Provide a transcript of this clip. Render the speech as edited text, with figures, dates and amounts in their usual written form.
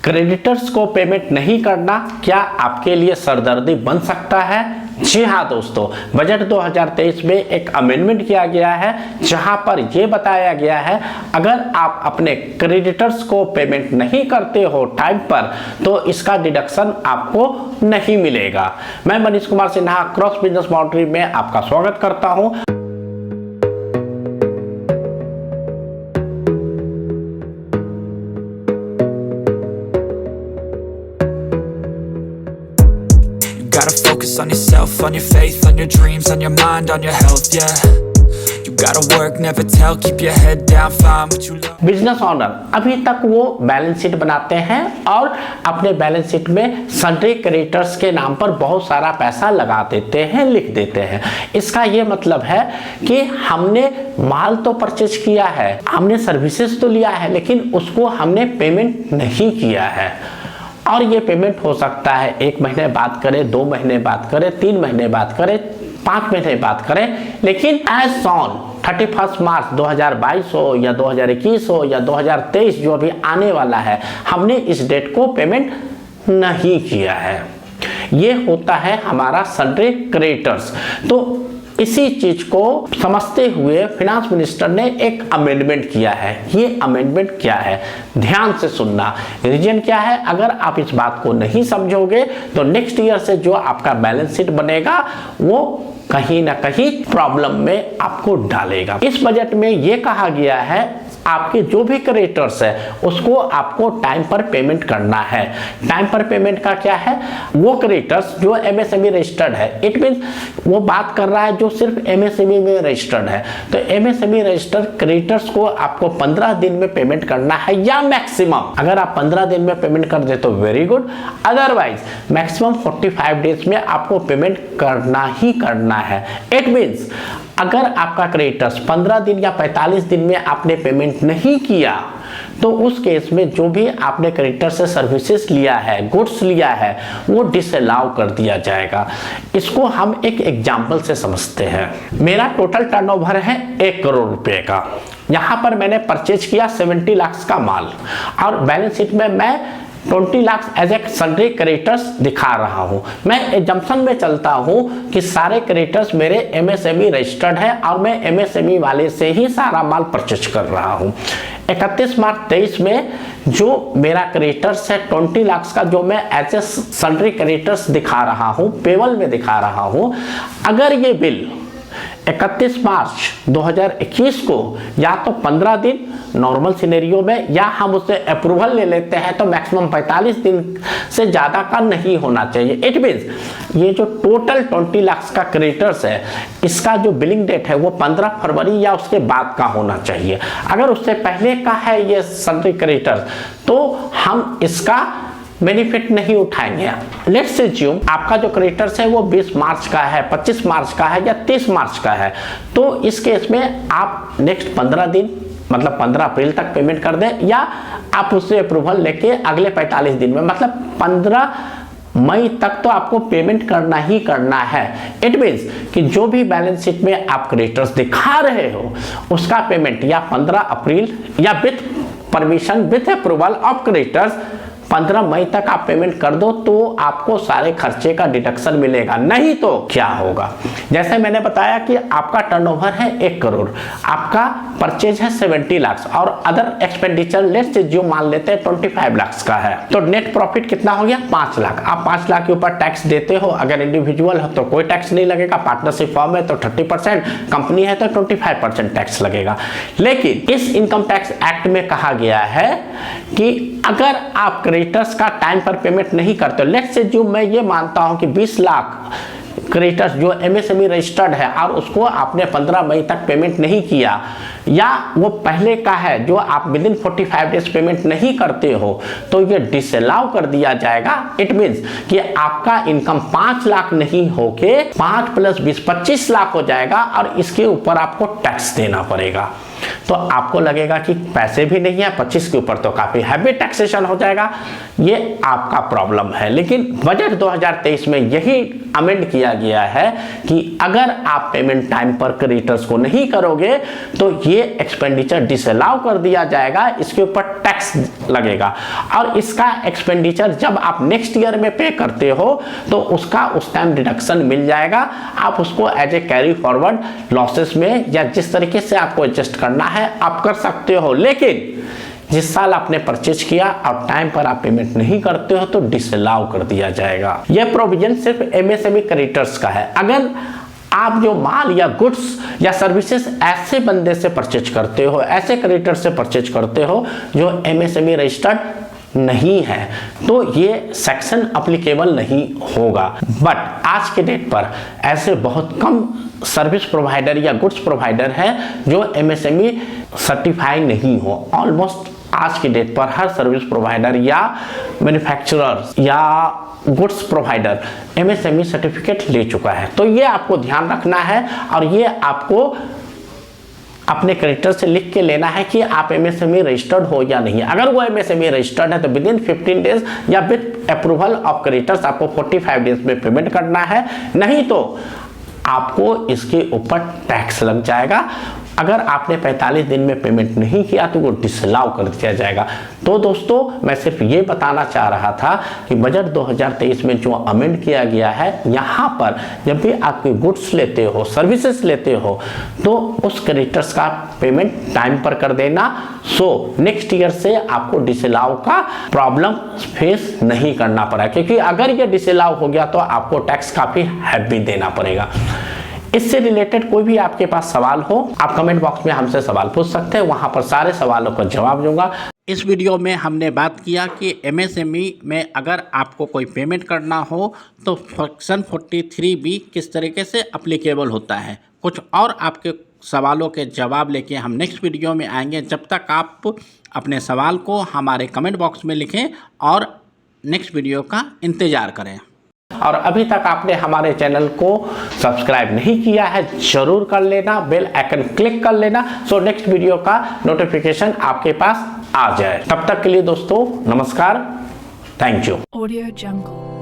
Creditors को payment नहीं करना क्या आपके लिए सरदर्दी बन सकता है? जी हाँ दोस्तों, बजट 2023 में एक अमेंडमेंट किया गया है जहां पर यह बताया गया है अगर आप अपने क्रेडिटर्स को पेमेंट नहीं करते हो टाइम पर तो इसका डिडक्शन आपको नहीं मिलेगा। मैं Manish Kumar Sinha cross business boundary में आपका स्वागत करता हूं। Gotta focus on yourself, on your faith, on your dreams, on your mind, on your health, yeah. You gotta work, never tell, keep your head down, find what you love. Business honour अभी तक वो balance sheet बनाते हैं और अपने balance sheet में sundry creditors के नाम पर बहुत सारा पैसा लगा देते हैं, लिख देते हैं। इसका ये मतलब है कि हमने माल तो परचेज किया है, हमने सर्विसेज तो लिया है, लेकिन उसको हमने पेमेंट नहीं किया है। और ये पेमेंट हो सकता है 1 महीने बाद करें, 2 महीने बाद करें, 3 महीने बाद करें, 5 महीने बाद करें, लेकिन एज ऑन 31 मार्च 2022 हो या 2021 हो या 2023 जो अभी आने वाला है, हमने इस डेट को पेमेंट नहीं किया है। ये होता है हमारा सन्ड्री क्रेडिटर्स। तो इसी चीज को समझते हुए फिनांस मिनिस्टर ने एक अमेंडमेंट किया है। ये अमेंडमेंट क्या है, ध्यान से सुनना। रीजन क्या है, अगर आप इस बात को नहीं समझोगे तो नेक्स्ट ईयर से जो आपका बैलेंस शीट बनेगा वो कहीं ना कहीं प्रॉब्लम में आपको डालेगा। इस बजट में ये कहा गया है आपके जो भी क्रेडिटर्स है उसको आपको टाइम पर पेमेंट करना है। टाइम पर पेमेंट का क्या है, वो क्रेडिटर्स जो एमएसएमई रजिस्टर्ड है, इट मींस वो बात कर रहा है जो सिर्फ एमएसएमई में रजिस्टर्ड है। तो एमएसएमई रजिस्टर्ड क्रेडिटर्स को आपको 15 दिन में पेमेंट करना है या मैक्सिमम अगर आप 15 दिन में पेमेंट कर दे तो very good, otherwise maximum 45 days में आपको पेमेंट करना ही करना है। इट मींस अगर आपका क्रेडिटर्स 15 दिन या 45 दिन में आपने पेमेंट नहीं किया तो उस केस में जो भी आपने क्रेडिटर से सर्विसेज लिया है, गुड्स लिया है, वो डिसअलाउ कर दिया जाएगा। इसको हम एक एग्जांपल से समझते हैं। मेरा टोटल टर्नओवर है 1 करोड़ रुपए का। यहाँ पर मैंने परचेज किया 70 लाख का माल और बैलेंस शीट में मैं 20 lakh as a sundry creditors दिखा रहा हूं। मैं एजम्पशन में चलता हूं कि सारे क्रेडिटर्स मेरे एमएसएमई रजिस्टर्ड है और मैं एमएसएमई वाले से ही सारा माल परचेज कर रहा हूं। 31 मार्च 23 में जो मेरा क्रेडिटर्स है 20 लाख का, जो मैं एज ए सन्ड्री क्रेडिटर्स दिखा रहा हूं, पेबल में दिखा रहा हूं, अगर ये बिल 31 मार्च 2021 को या तो 15 दिन नॉर्मल सिनेरियो में या हम उससे अप्रूवल ले लेते हैं तो मैक्सिमम 45 दिन से ज़्यादा का नहीं होना चाहिए। इट मीन्स ये जो टोटल 20 लाख का क्रेडिटर्स है इसका जो बिलिंग डेट है वो 15 फरवरी या उसके बाद का होना चाहिए। अगर उससे पहले का है ये सन्ड्री क्रेडिटर्स तो हम इसका बेनिफिट नहीं उठाएंगे। लेट्स अज्यूम आपका जो क्रेडिटर्स है वो 20 मार्च का है, 25 मार्च का है या 30 मार्च का है, तो इस केस में आप नेक्स्ट 15 दिन मतलब 15 अप्रैल तक पेमेंट कर दें या आप उससे अप्रूवल लेके अगले 45 दिन में मतलब 15 मई तक तो आपको पेमेंट करना ही करना है। इट मीन्स कि जो भी बैलेंस शीट में आप क्रेडिटर्स दिखा रहे हो उसका पेमेंट या 15 अप्रैल या with permission with approval of creditors 15 मई तक आप पेमेंट कर दो तो आपको सारे खर्चे का डिडक्शन मिलेगा। नहीं तो क्या होगा, जैसे मैंने बताया कि आपका टर्नओवर है 1 करोड़, आपका परचेज है 70 लाख और अदर एक्सपेंडिचर लेट्स जो मान लेते हैं 25 लाख का है, तो नेट प्रॉफिट कितना हो गया 5 लाख। आप 5 लाख के ऊपर टैक्स देते हो। अगर इंडिविजुअल हो तो कोई टैक्स नहीं लगेगा, पार्टनरशिप फॉर्म है तो 30%, कंपनी है तो 25% टैक्स लगेगा। लेकिन इस इनकम टैक्स एक्ट में कहा गया है कि अगर आप क्रेडिटर्स का टाइम पर पेमेंट नहीं करते, लेट्स से जो मैं ये मानता हूं कि 20 लाख क्रेडिटर्स जो एमएसएमई रजिस्टर्ड है और उसको आपने 15 मई तक पेमेंट नहीं किया या वो पहले का है जो आप विद इन 45 डेज पेमेंट नहीं करते हो तो ये डिसअलाउ कर दिया जाएगा। इट मींस कि आपका इनकम 5 लाख नहीं होके 5 + 20 25 लाख हो जाएगा और इसके ऊपर आपको टैक्स देना पड़ेगा। तो आपको लगेगा कि पैसे भी नहीं है, 25 के ऊपर तो काफ़ी हैवी टैक्सेशन हो जाएगा, ये आपका प्रॉब्लम है। लेकिन बजट 2023 में यही अमेंड किया गया है कि अगर आप पेमेंट टाइम पर क्रेडिटर्स को नहीं करोगे तो ये एक्सपेंडिचर डिसअलाउ कर दिया जाएगा, इसके ऊपर टैक्स लगेगा और इसका एक्सपेंडिचर जब आप नेक्स्ट ईयर में पे करते हो तो उसका उस टाइम डिडक्शन मिल जाएगा। आप उसको as a carry forward losses में या जिस तरीके से आपको एडजस्ट करना है आप कर सकते हो। लेकिन जिस साल आपने परचेज किया और टाइम पर आप पेमेंट नहीं करते हो तो डिसअलाउ कर दिया जाएगा। यह प्रोविजन सिर्फ एमएसएमई क्रेडिटर्स का है। अगर आप जो माल या गुड्स या सर्विसेज ऐसे बंदे से परचेज करते हो, ऐसे क्रेडिटर से परचेज करते हो जो एमएसएमई रजिस्टर्ड नहीं है, तो ये सेक्शन अप्लीकेबल नहीं होगा। बट आज के डेट पर ऐसे बहुत कम सर्विस प्रोवाइडर या गुड्स प्रोवाइडर है जो एमएसएमई सर्टिफाई नहीं हो। ऑलमोस्ट आज की डेट पर हर सर्विस प्रोवाइडर या मैन्युफैक्चरर या गुड्स प्रोवाइडर एमएसएमई सर्टिफिकेट ले चुका है। तो ये आपको ध्यान रखना है और ये आपको अपने क्रेडिटर से लिख के लेना है कि आप एमएसएमई रजिस्टर्ड हो या नहीं। अगर वो एमएसएमई रजिस्टर्ड है तो विद इन 15 डेज या विद अप्रूवल ऑफ क्रेडिटर्स आपको 45 डेज में पेमेंट करना है, नहीं तो आपको इसके ऊपर टैक्स लग जाएगा। अगर आपने 45 दिन में पेमेंट नहीं किया तो वो डिसअलाउ कर दिया जाएगा। तो दोस्तों मैं सिर्फ ये बताना चाह रहा था कि बजट 2023 में जो अमेंड किया गया है, यहाँ पर जब भी आप कोई गुड्स लेते हो, सर्विसेज लेते हो, तो उस क्रेडिटर्स का पेमेंट टाइम पर कर देना। सो नेक्स्ट ईयर से आपको डिसअलाउ का प्रॉब्लम फेस नहीं करना पड़ा, क्योंकि अगर ये डिसअलाउ हो गया तो आपको टैक्स काफ़ी हैवी देना पड़ेगा। इससे रिलेटेड कोई भी आपके पास सवाल हो, आप कमेंट बॉक्स में हमसे सवाल पूछ सकते हैं, वहां पर सारे सवालों का जवाब दूंगा। इस वीडियो में हमने बात किया कि एमएसएमई में अगर आपको कोई पेमेंट करना हो तो सेक्शन 43B किस तरीके से अप्लीकेबल होता है। कुछ और आपके सवालों के जवाब लेके हम नेक्स्ट वीडियो में आएंगे। जब तक आप अपने सवाल को हमारे कमेंट बॉक्स में लिखें और नेक्स्ट वीडियो का इंतज़ार करें। और अभी तक आपने हमारे चैनल को सब्सक्राइब नहीं किया है, जरूर कर लेना, बेल आइकन क्लिक कर लेना, सो नेक्स्ट वीडियो का नोटिफिकेशन आपके पास आ जाए। तब तक के लिए दोस्तों नमस्कार, थैंक यू। Audio Jungle।